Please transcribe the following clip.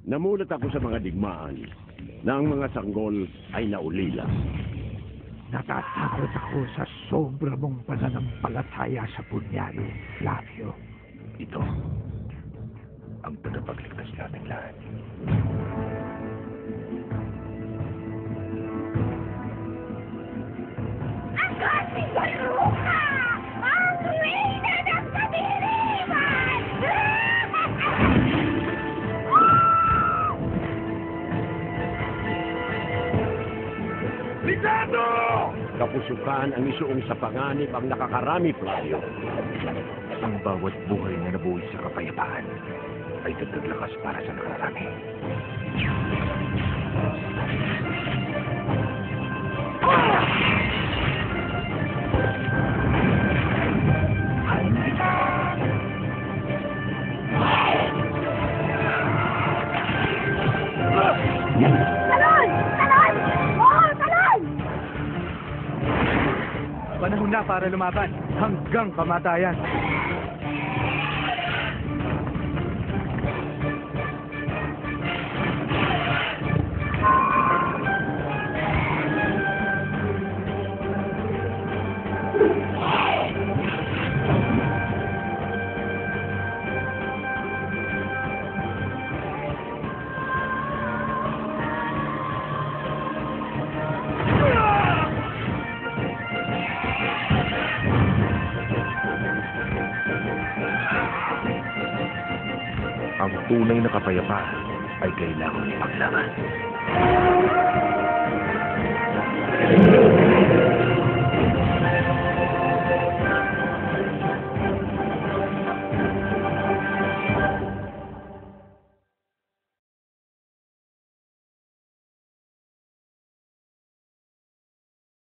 Namulat ako sa mga digmaan na ang mga sanggol ay naulila. Natatakot ako sa sobra mong pananampalataya sa bunyado, Flavio. Ito ang tagapagligtas nating lahat. Ako si Baruka! Ang reyna ng kadiliman! Ligado! Kapusukan ang isuong sa panganib ang nakakarami, Flavio. Ang bawat buhay na nabuhay sa kapayapaan ay dagdag lakas para sa nakarami. Talon! Talon! Oo, talon! Panahon na para lumaban hanggang kamatayan. Ang tunay na kapayapaan ay kailangan ipaglaban.